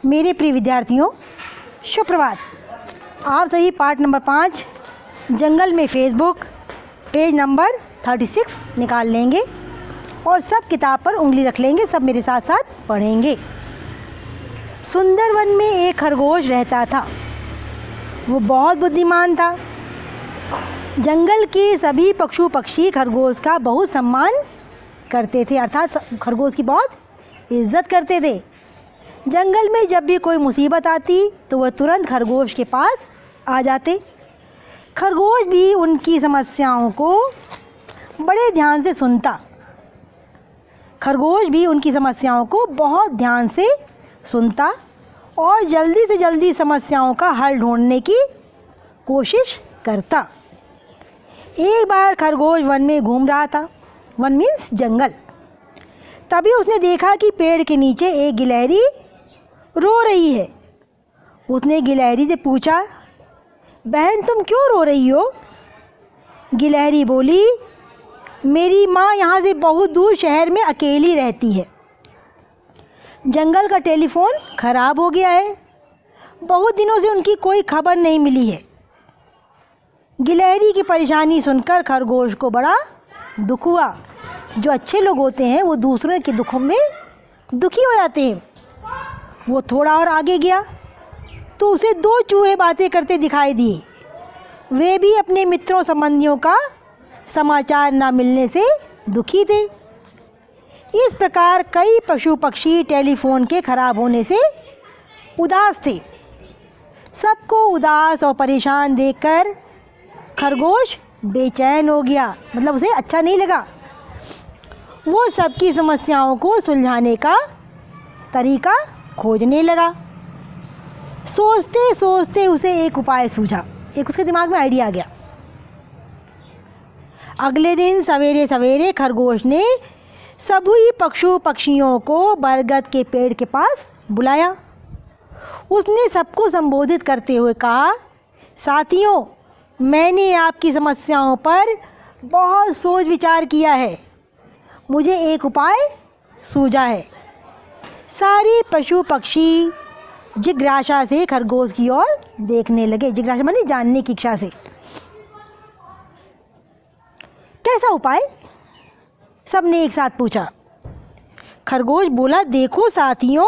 मेरे प्रिय विद्यार्थियों, सुप्रभात। आप सभी पार्ट नंबर 5 जंगल में फेसबुक पेज नंबर 36 निकाल लेंगे और सब किताब पर उंगली रख लेंगे। सब मेरे साथ साथ पढ़ेंगे। सुंदर वन में एक खरगोश रहता था। वो बहुत बुद्धिमान था। जंगल के सभी पशु पक्षी खरगोश का बहुत सम्मान करते थे, अर्थात खरगोश की बहुत इज्जत करते थे। जंगल में जब भी कोई मुसीबत आती तो वह तुरंत खरगोश के पास आ जाते। खरगोश भी उनकी समस्याओं को बड़े ध्यान से सुनता। खरगोश भी उनकी समस्याओं को बहुत ध्यान से सुनता और जल्दी से जल्दी समस्याओं का हल ढूंढने की कोशिश करता। एक बार खरगोश वन में घूम रहा था। वन मीन्स जंगल। तभी उसने देखा कि पेड़ के नीचे एक गिलहरी रो रही है। उसने गिलहरी से पूछा, बहन तुम क्यों रो रही हो? गिलहरी बोली, मेरी माँ यहाँ से बहुत दूर शहर में अकेली रहती है। जंगल का टेलीफोन खराब हो गया है। बहुत दिनों से उनकी कोई खबर नहीं मिली है। गिलहरी की परेशानी सुनकर खरगोश को बड़ा दुख हुआ। जो अच्छे लोग होते हैं वो दूसरों के दुखों में दुखी हो जाते हैं। वो थोड़ा और आगे गया तो उसे 2 चूहे बातें करते दिखाई दिए। वे भी अपने मित्रों संबंधियों का समाचार न मिलने से दुखी थे। इस प्रकार कई पशु पक्षी टेलीफोन के खराब होने से उदास थे। सबको उदास और परेशान देखकर खरगोश बेचैन हो गया, मतलब उसे अच्छा नहीं लगा। वो सबकी समस्याओं को सुलझाने का तरीका खोजने लगा। सोचते सोचते उसे एक उपाय सूझा। एक उसके दिमाग में आइडिया आ गया। अगले दिन सवेरे सवेरे खरगोश ने सभी पशु पक्षियों को बरगद के पेड़ के पास बुलाया। उसने सबको संबोधित करते हुए कहा, साथियों, मैंने आपकी समस्याओं पर बहुत सोच विचार किया है। मुझे एक उपाय सूझा है। सारे पशु पक्षी जिज्ञासा से खरगोश की ओर देखने लगे। जिज्ञासा माने जानने की इच्छा से। कैसा उपाय? सबने एक साथ पूछा। खरगोश बोला, देखो साथियों,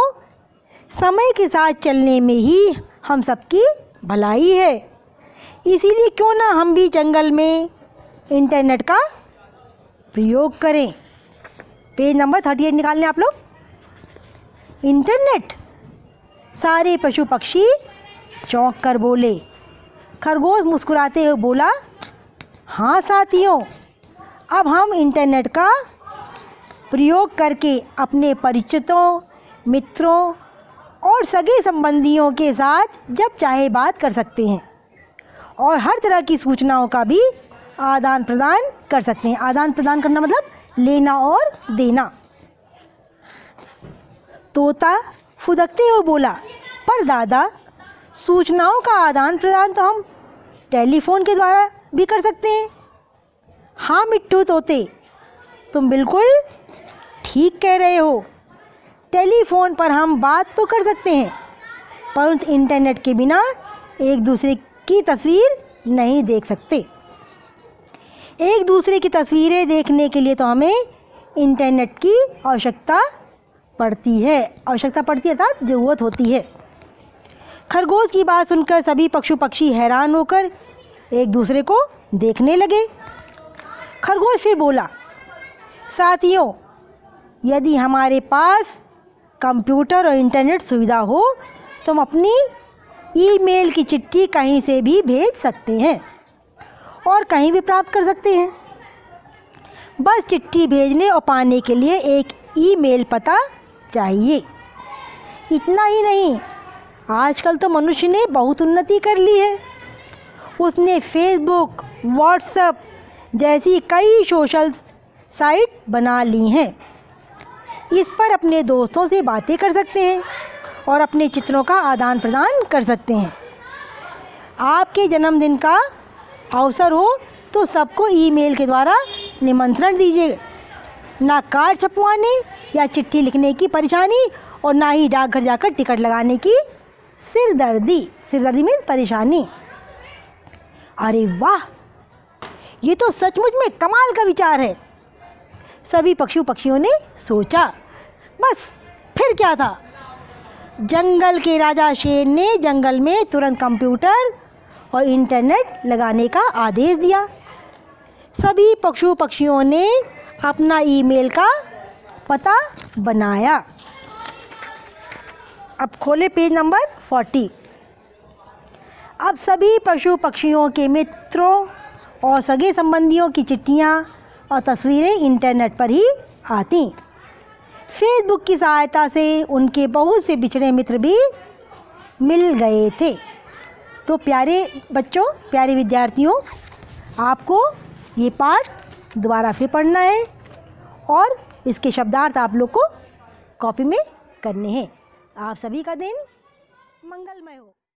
समय के साथ चलने में ही हम सबकी भलाई है। इसीलिए क्यों ना हम भी जंगल में इंटरनेट का प्रयोग करें। पेज नंबर 38 निकाल लें आप लोग। इंटरनेट। सारे पशु पक्षी चौंक कर बोले। खरगोश मुस्कुराते हुए बोला, हाँ साथियों, अब हम इंटरनेट का प्रयोग करके अपने परिचितों, मित्रों और सगे संबंधियों के साथ जब चाहे बात कर सकते हैं और हर तरह की सूचनाओं का भी आदान प्रदान कर सकते हैं। आदान प्रदान करना मतलब लेना और देना। तोता फुदकते हुए बोला, पर दादा, सूचनाओं का आदान प्रदान तो हम टेलीफोन के द्वारा भी कर सकते हैं। हाँ मिट्टू तोते, तुम बिल्कुल ठीक कह रहे हो। टेलीफोन पर हम बात तो कर सकते हैं, परंतु इंटरनेट के बिना एक दूसरे की तस्वीर नहीं देख सकते। एक दूसरे की तस्वीरें देखने के लिए तो हमें इंटरनेट की आवश्यकता पड़ती है। आवश्यकता पड़ती है अर्थात ज़रूरत होती है। खरगोश की बात सुनकर सभी पशु पक्षी हैरान होकर एक दूसरे को देखने लगे। खरगोश फिर बोला, साथियों, यदि हमारे पास कंप्यूटर और इंटरनेट सुविधा हो तो हम अपनी ईमेल की चिट्ठी कहीं से भी भेज सकते हैं और कहीं भी प्राप्त कर सकते हैं। बस चिट्ठी भेजने और पाने के लिए एक ईमेल पता चाहिए। इतना ही नहीं, आजकल तो मनुष्य ने बहुत उन्नति कर ली है। उसने फेसबुक, व्हाट्सएप जैसी कई सोशल साइट बना ली हैं। इस पर अपने दोस्तों से बातें कर सकते हैं और अपने चित्रों का आदान प्रदान कर सकते हैं। आपके जन्मदिन का अवसर हो तो सबको ईमेल के द्वारा निमंत्रण दीजिए। ना कार्ड छपवाने या चिट्ठी लिखने की परेशानी और ना ही डाकघर जाकर टिकट लगाने की सिरदर्दी। सिरदर्दी में परेशानी। अरे वाह, ये तो सचमुच में कमाल का विचार है, सभी पक्षियों ने सोचा। बस फिर क्या था, जंगल के राजा शेर ने जंगल में तुरंत कंप्यूटर और इंटरनेट लगाने का आदेश दिया। सभी पक्षियों ने अपना ईमेल का पता बनाया। अब खोले पेज नंबर 40। अब सभी पक्षियों के मित्रों और सगे संबंधियों की चिट्ठियाँ और तस्वीरें इंटरनेट पर ही आती। फेसबुक की सहायता से उनके बहुत से बिछड़े मित्र भी मिल गए थे। तो प्यारे बच्चों, प्यारे विद्यार्थियों, आपको ये पाठ दोबारा फिर पढ़ना है और इसके शब्दार्थ आप लोग को कॉपी में करने हैं। आप सभी का दिन मंगलमय हो।